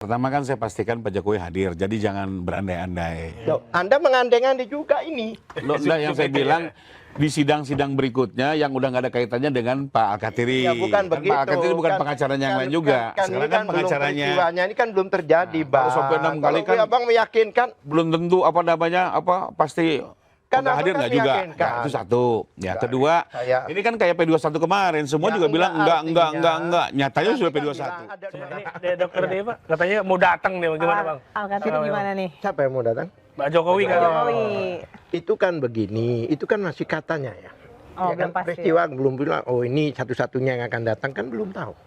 Pertama kan saya pastikan Pak Jokowi hadir, jadi jangan berandai-andai. Anda mengandai-andai juga ini. Loh, enggak, yang saya bilang di sidang-sidang berikutnya yang udah nggak ada kaitannya dengan Pak Al-Katiri. Ya, bukan Kan begitu. Pak Al-Katiri bukan pengacaranya yang lain juga. Sekarang kan pengacaranya. Peristiwanya ini kan belum terjadi, Bang. Kalau sampai 6 kali kan Abang meyakinkan. belum tentu apa namanya, pasti Kan udah abang hadir kan nggak juga. meyakinkan. Ya, itu satu. Ya, kedua, saya- ini kan kayak P21 kemarin, semua Ya, juga bilang enggak. artinya- Nyatanya sudah Kan P21. bilang ada- Ini Dokter Deva katanya mau datang nih, bagaimana Bang? Al-Katiri gimana nih? Siapa yang mau datang? Pak Jokowi kan? Jokowi. Itu kan begini, itu kan masih katanya ya. Oh, Ya kan, belum pasti. peristiwa belum bilang, oh ini satu-satunya yang akan datang, kan belum tahu.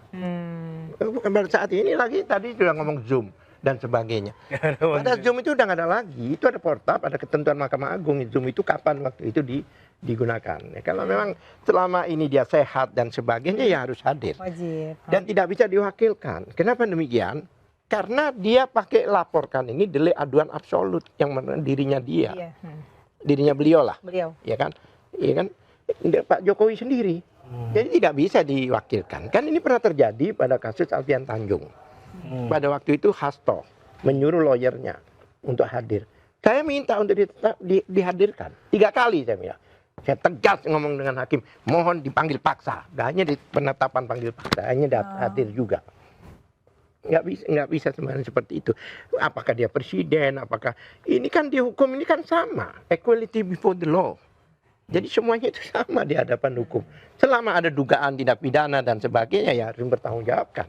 Pada saat ini lagi, tadi sudah ngomong Zoom dan sebagainya. Pada Zoom itu udah nggak ada lagi, itu ada portab, ada ketentuan Mahkamah Agung. Zoom itu kapan waktu itu digunakan. Ya, kalau memang selama ini dia sehat dan sebagainya, ya harus hadir. Wajib. Dan tidak bisa diwakilkan. Kenapa demikian? Karena dia pakai laporkan ini delik aduan absolut yang dirinya dia, Iya. dirinya beliau lah, Beliau. ya kan? Iya kan? Pak Jokowi sendiri. Jadi tidak bisa diwakilkan. Kan ini pernah terjadi pada kasus Alfian Tanjung. Pada waktu itu Hasto menyuruh lawyernya untuk hadir. Saya minta untuk dihadirkan 3 kali saya bilang. Saya tegas ngomong dengan hakim, mohon dipanggil paksa. Gak hanya di penetapan panggil paksa, hanya hadir juga. Nggak bisa sebenarnya seperti itu. Apakah dia presiden? Apakah ini kan dihukum ini kan sama, equality before the law. Jadi semuanya itu sama di hadapan hukum. Selama ada dugaan tindak pidana dan sebagainya, ya harus bertanggungjawabkan.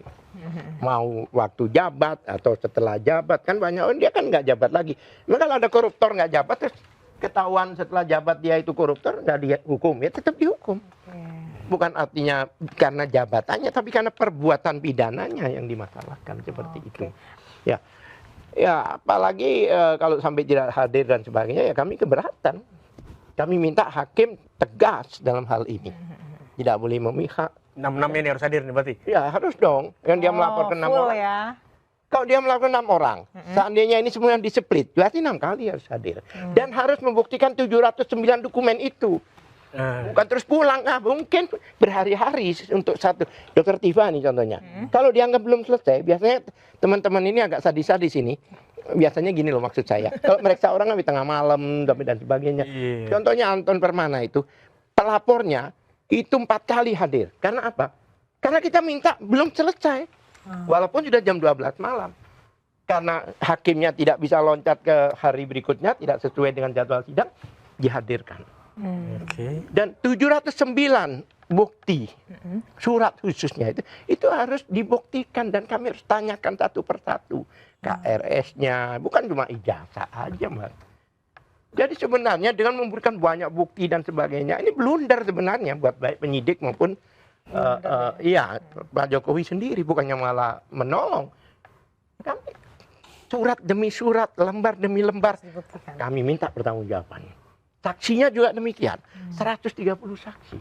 Mau waktu jabat atau setelah jabat, kan banyak orang dia kan nggak jabat lagi. Memang kalau ada koruptor nggak jabat, terus ketahuan setelah jabat dia itu koruptor, nggak dihukum, ya tetap dihukum. Bukan artinya karena jabatannya, tapi karena perbuatan pidananya yang dimasalahkan seperti itu. Ya, ya apalagi kalau sampai tidak hadir dan sebagainya, ya kami keberatan. Kami minta hakim tegas dalam hal ini. Tidak boleh memihak. 6 ini harus hadir nih berarti? Ya harus dong. Yang dia melaporkan 6 full orang. ya. Kalau dia melakukan 6 orang, seandainya ini semua yang di-split, berarti 6 kali harus hadir. Dan harus membuktikan 709 dokumen itu. Bukan terus pulang, mungkin berhari-hari untuk satu. Dokter Tifa nih contohnya. Kalau dianggap belum selesai, biasanya teman-teman ini agak sadis-sadis ini. Biasanya gini loh maksud saya. Kalau mereka orang di tengah malam dan sebagainya. Contohnya Anton Permana itu, pelapornya itu 4 kali hadir. Karena apa? Karena kita minta belum selesai. Walaupun sudah jam 12 malam. Karena hakimnya tidak bisa loncat ke hari berikutnya, tidak sesuai dengan jadwal sidang, dihadirkan. Dan 709 bukti, surat khususnya itu harus dibuktikan dan kami harus tanyakan satu persatu. KRS-nya, bukan cuma ijazah aja, Mbak. Jadi sebenarnya dengan memberikan banyak bukti dan sebagainya, ini blunder sebenarnya buat baik penyidik maupun iya Pak Jokowi sendiri, bukannya malah menolong. Kami surat demi surat, lembar demi lembar, kami minta pertanggungjawaban. Saksinya juga demikian, 130 saksi.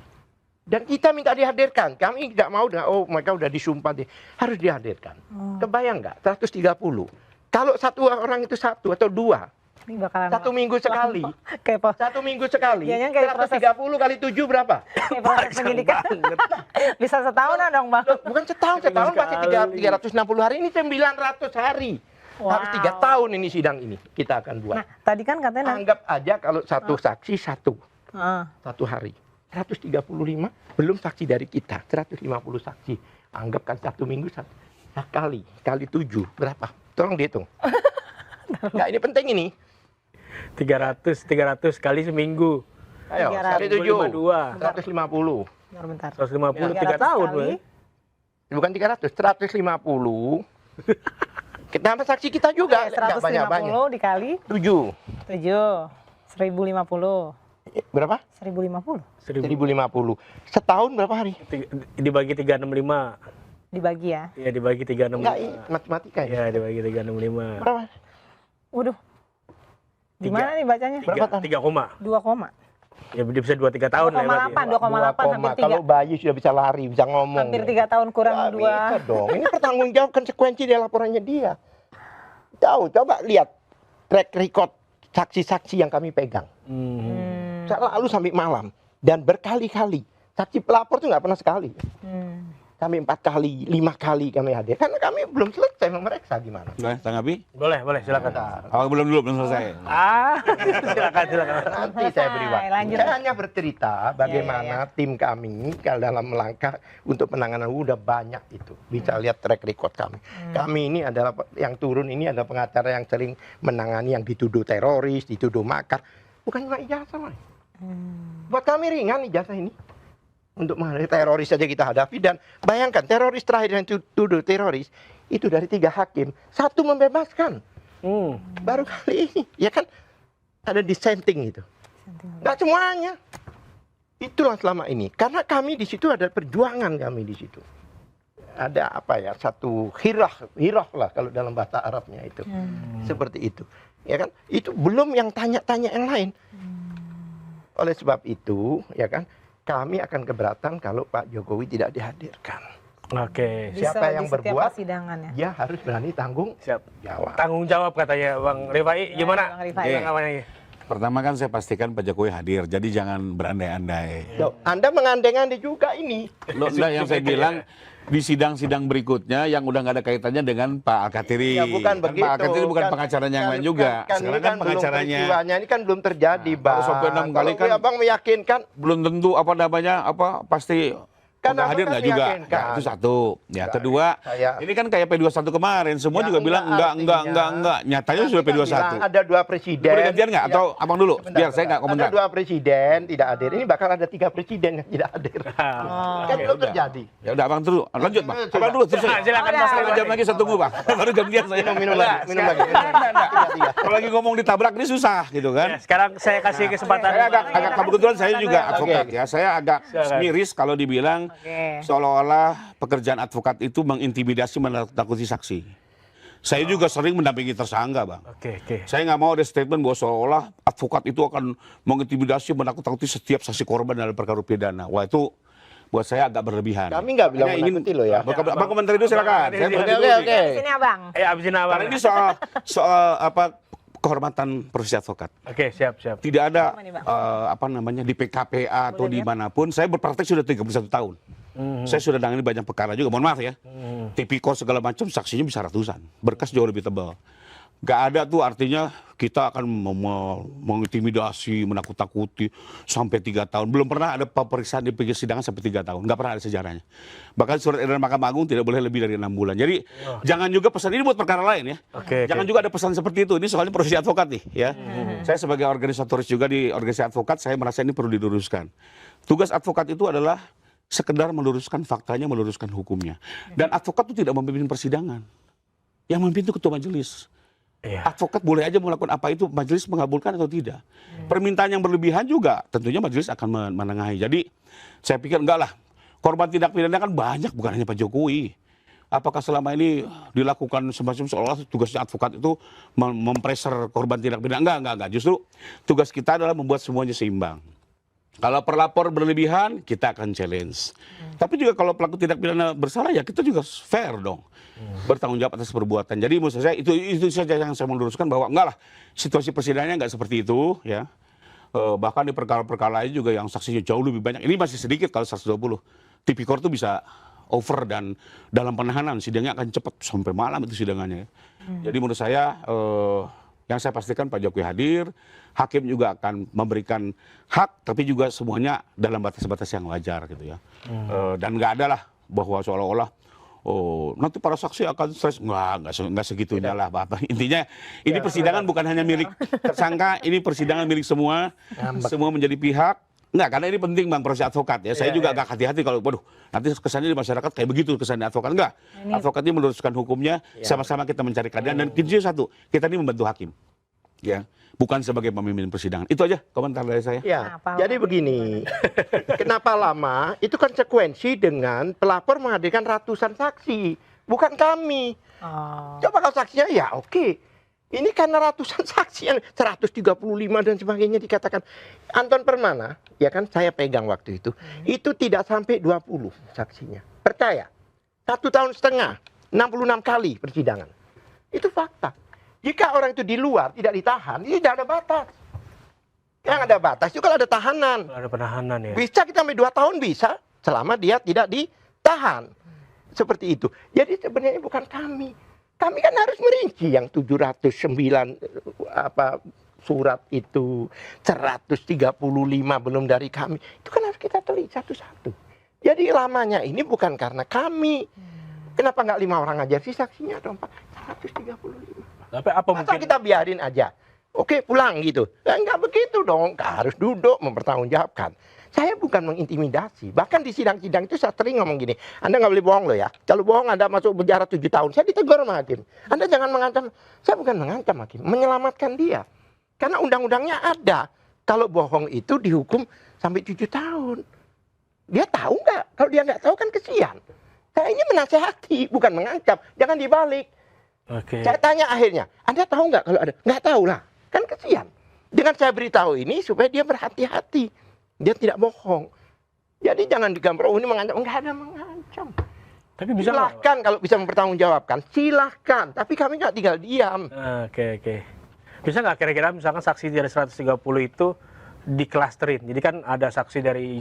Dan kita minta dihadirkan. Kami tidak mau dengan, oh mereka udah disumpah, harus dihadirkan. Kebayang nggak? 130. Kalau satu orang itu 1 atau 2, Ini bakalan 1 minggu sekali. Kayak 1 minggu sekali. Iya, kayak 130 kali 7 berapa? proses penyidikan. Bisa setahunan dong, Bang. Bukan setahun pasti 360 hari. Ini 900 hari. Harus 3 tahun ini sidang ini kita akan buat. Nah, tadi kan katanya Anggap aja kalau satu saksi 1 hari. 135 belum saksi dari kita, 150 saksi. Anggap kan 1 minggu kali 7 berapa? Tolong dihitung. Enggak, ini penting ini. 300 kali seminggu. Ayo, kali 7. 150. bentar. 150 300 3 tahun, kali. Bukan 300, 150. Kenapa saksi kita juga? Oke, Enggak 150 banyak-banyak. dikali 7. 1050. Berapa? 1050 1050. Setahun berapa hari? Dibagi 365. dibagi ya. Iya, dibagi 365. Enggak, matematika ya. Iya, dibagi 365. Berapa? Waduh. Gimana nih bacanya? Berapa tahun? 3 koma. 2 koma. Ya bisa 2-3 tahun lah. 2,8 hampir 3. Kalau bayi sudah bisa lari, bisa ngomong. Hampir 3 tahun kurang Nggak 2. bisa dong. Ini pertanggungjawab konsekuensi dari laporannya dia. Tahu, coba lihat track record saksi-saksi yang kami pegang. Selalu sampai malam dan berkali-kali. Saksi pelapor itu nggak pernah sekali. sampai 4 kali, 5 kali kami hadir. Karena kami belum selesai memeriksa gimana. Boleh tanggapi? Boleh, silakan. Bentar. Oh, belum selesai. Silakan. Nanti saya beri waktu. Lanjut. Saya hanya bercerita bagaimana tim kami kalau dalam melangkah untuk penanganan udah banyak itu. Bisa lihat track record kami. Kami ini adalah yang turun ini adalah pengacara yang sering menangani yang dituduh teroris, dituduh makar. Bukan cuma ijazah, Mas. Buat kami ringan ijazah ini. Untuk menghadapi teroris saja kita hadapi, dan bayangkan teroris terakhir yang tuduh teroris itu dari 3 hakim, 1 membebaskan. Baru kali ini, ya kan ada dissenting itu. Nggak semuanya. Itulah selama ini. Karena kami di situ ada perjuangan kami di situ. Ada apa ya, satu hirah lah kalau dalam bahasa Arabnya itu. Seperti itu. Ya kan? Itu belum yang tanya-tanya yang lain. Oleh sebab itu, ya kan, kami akan keberatan kalau Pak Jokowi tidak dihadirkan. Oke. Siapa yang berbuat, persidangan, ya? dia harus berani tanggung Siap. jawab. Tanggung jawab katanya Bang Rifai. Gimana? Bang Rifai. Tanggapannya? Pertama kan saya pastikan Pak Jokowi hadir, jadi jangan berandai-andai. Loh, Anda mengandeng-andeng juga ini. Loh, enggak, yang saya bilang di sidang-sidang berikutnya yang udah nggak ada kaitannya dengan Pak Al-Katiri. Ya bukan Kan begitu. Pak Al-Katiri bukan pengacaranya yang lain juga. Sekarang kan pengacaranya. Peristiwanya ini kan belum terjadi, Bang. Baru sampai 6 kali Kalau kan. Abang meyakinkan, Belum tentu pasti Kan nggak hadir abang kan nggak juga. meyakinkan. Nah, itu satu. Ya, kedua, saya- ini kan kayak P21 kemarin, semua Ya, juga bilang enggak. Nyatanya Nanti sudah kan P21. bilang ada 2 presiden. Boleh gantian nggak? Atau abang dulu? Sebentar, Biar saya nggak sebentar. komentar. Ada 2 presiden tidak hadir. Ini bakal ada 3 presiden yang tidak hadir. Kan Ya belum udah. terjadi. Ya udah abang dulu. Lanjut, Bang. Sudah. Abang dulu terus. Silakan Udah. Mas 5 Rifai. jam lagi saya tunggu, Bang. Baru gantian saya. Minum lagi. Tidak. Kalau lagi ngomong ditabrak ini susah gitu kan. Ya, sekarang saya kasih kesempatan. Saya agak kebetulan saya juga advokat Oke. ya. Saya agak Silakan. miris kalau dibilang Oke. seolah-olah pekerjaan advokat itu mengintimidasi, menakut-nakuti saksi. Saya juga sering mendampingi tersangka, Bang. Oke. Saya nggak mau ada statement bahwa seolah advokat itu akan mengintimidasi, menakut-nakuti setiap saksi korban dalam perkara pidana. Wah, itu buat saya agak berlebihan. Kami nggak bilang Makanya menakuti loh ya. Abang komentar itu silakan. Saya berhenti dulu nih. Oke. Di sini, Abang. Abisin apa? Karena ini soal kehormatan profesi advokat. Oke, siap. Tidak ada Apa nih, Bang? di PKPA atau dimanapun. Saya berpraktek sudah 31 tahun. Saya sudah nangani banyak perkara juga. Mohon maaf ya. Tipikor segala macam saksinya bisa ratusan. Berkas jauh lebih tebal. Gak ada tuh artinya kita akan mengintimidasi, menakut-takuti sampai 3 tahun. Belum pernah ada pemeriksaan di persidangan sampai 3 tahun. Gak pernah ada sejarahnya. Bahkan surat edaran Mahkamah Agung tidak boleh lebih dari 6 bulan. Jadi jangan juga pesan ini buat perkara lain ya. Oke, Jangan juga ada pesan seperti itu. Ini soalnya profesi advokat nih ya. Saya sebagai organisatoris juga di organisasi advokat, saya merasa ini perlu diluruskan. Tugas advokat itu adalah sekedar meluruskan faktanya, meluruskan hukumnya. Dan advokat itu tidak memimpin persidangan. Yang memimpin itu ketua majelis. Iya. Advokat boleh aja melakukan apa itu, majelis mengabulkan atau tidak. Permintaan yang berlebihan juga tentunya majelis akan menengahi. Jadi saya pikir enggak lah. Korban tindak pidana kan banyak, bukan hanya Pak Jokowi. Apakah selama ini dilakukan semacam seolah tugasnya advokat itu mempreser korban tindak pidana? Enggak. Justru tugas kita adalah membuat semuanya seimbang. Kalau pelapor berlebihan, kita akan challenge. Tapi juga kalau pelaku tindak pidana bersalah, ya kita juga fair dong. Bertanggung jawab atas perbuatan. Jadi maksud saya itu saja yang saya meluruskan bahwa enggak lah, situasi persidangannya enggak seperti itu ya. Bahkan di perkara-perkara lain juga yang saksinya jauh lebih banyak. Ini masih sedikit kalau 120. Tipikor itu bisa over dan dalam penahanan sidangnya akan cepat sampai malam itu sidangannya. Jadi menurut saya yang saya pastikan Pak Jokowi hadir, hakim juga akan memberikan hak, tapi juga semuanya dalam batas-batas yang wajar gitu ya. Dan nggak ada lah bahwa seolah-olah nanti para saksi akan stres. Nggak segitunya lah Bapak. Intinya ini persidangan bukan hanya milik tersangka, ini persidangan milik semua. Semua menjadi pihak. Enggak, karena ini penting Bang, proses advokat ya. Saya juga agak hati-hati kalau, waduh, nanti kesannya di masyarakat kayak begitu kesannya advokat. Enggak, advokat ini meluruskan hukumnya, sama-sama kita mencari keadilan. Dan kuncinya satu, kita ini membantu hakim. Ya, bukan sebagai pemimpin persidangan. Itu aja komentar dari saya. Ya, Kenapa jadi begini. Kenapa lama? Itu konsekuensi dengan pelapor menghadirkan ratusan saksi, bukan kami. Coba kalau saksinya ya oke. Ini karena ratusan saksi yang 135 dan sebagainya dikatakan. Anton Permana, ya kan saya pegang waktu itu tidak sampai 20 saksinya. Percaya, 1,5 tahun, 66 kali persidangan. Itu fakta. Jika orang itu di luar tidak ditahan, ini tidak ada batas. Yang ada batas itu kalau ada tahanan. Ada penahanan ya. Bisa kita sampai 2 tahun bisa, selama dia tidak ditahan. seperti itu. Jadi sebenarnya bukan kami. Kami kan harus merinci yang 709 surat itu, 135 belum dari kami. Itu kan harus kita telit satu-satu. Jadi lamanya ini bukan karena kami. Kenapa nggak 5 orang aja sih saksinya dong Pak? 135. Tapi apa Masa mungkin kita biarin aja? Oke pulang gitu. Nggak begitu dong. Harus duduk mempertanggungjawabkan. Saya bukan mengintimidasi. Bahkan di sidang-sidang itu saya sering ngomong gini. Anda nggak boleh bohong loh ya. Kalau bohong Anda masuk penjara 7 tahun. Saya ditegur sama hakim. Anda jangan mengancam. Saya bukan mengancam hakim. Menyelamatkan dia. Karena undang-undangnya ada. Kalau bohong itu dihukum sampai 7 tahun. Dia tahu nggak? Kalau dia nggak tahu kan kesian. Saya ini menasehati, bukan mengancam. Jangan dibalik. Oke. Saya tanya akhirnya, Anda tahu nggak kalau ada? Nggak tahu lah, kan kesian. Dengan saya beritahu ini supaya dia berhati-hati, dia tidak bohong. Jadi jangan digambar, oh ini mengancam, nggak ada mengancam. Tapi bisa nggak, Pak? Silahkan kalau bisa mempertanggungjawabkan, silahkan. Tapi kami nggak tinggal diam. Oke. Bisa nggak kira-kira misalkan saksi dari 130 itu diklasterin. Jadi kan ada saksi dari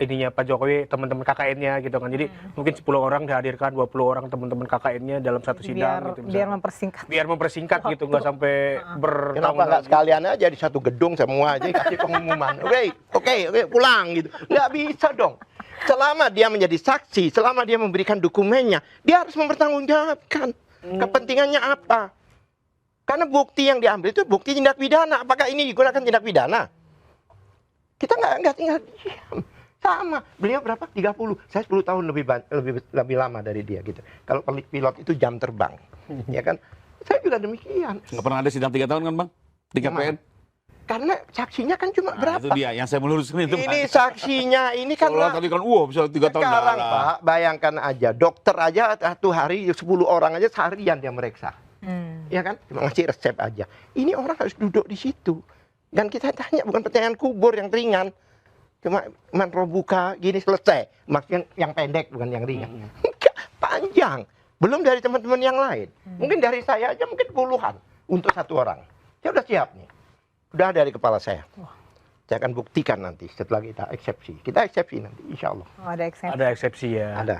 ininya Pak Jokowi, teman-teman KKN-nya gitu kan. Jadi mungkin 10 orang dihadirkan, 20 orang teman-teman KKN-nya dalam satu sidang gitu. Biar mempersingkat. Biar mempersingkat gitu, nggak sampai Kenapa bertahun-tahun. nggak sekalian aja di satu gedung semua aja kasih pengumuman. Oke, pulang gitu. Nggak bisa dong. Selama dia menjadi saksi, selama dia memberikan dokumennya, dia harus mempertanggungjawabkan kepentingannya apa. Karena bukti yang diambil itu bukti tindak pidana. Apakah ini digunakan tindak pidana? Kita nggak tinggal diam. Sama. Beliau berapa? 30. Saya 10 tahun lebih lama dari dia gitu. Kalau pilot itu jam terbang. Ya kan? Saya juga demikian. Nggak pernah ada sidang 3 tahun kan Bang? Di KPN? Karena saksinya kan cuma berapa? Itu dia yang saya meluruskan itu. Ini saksinya ini kan Kalau tadi kan bisa 3 tahun. sekarang Pak, bayangkan aja dokter aja satu hari 10 orang aja seharian dia meriksa. Ya kan? Cuma ngasih resep aja. Ini orang harus duduk di situ. Dan kita tanya bukan pertanyaan kubur yang ringan. Cuma buka gini selesai. Maksudnya yang pendek bukan yang ringan. Panjang. Belum dari teman-teman yang lain. Mungkin dari saya aja mungkin puluhan untuk satu orang. Saya udah siap nih. Udah dari kepala saya. Saya akan buktikan nanti setelah kita eksepsi. Kita eksepsi nanti, insya Allah. Oh, ada eksepsi. Ada eksepsi ya. Ada.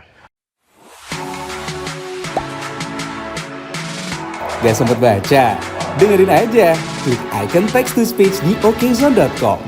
Gak sempet baca? Dengerin aja, klik icon text to speech di okezone.com.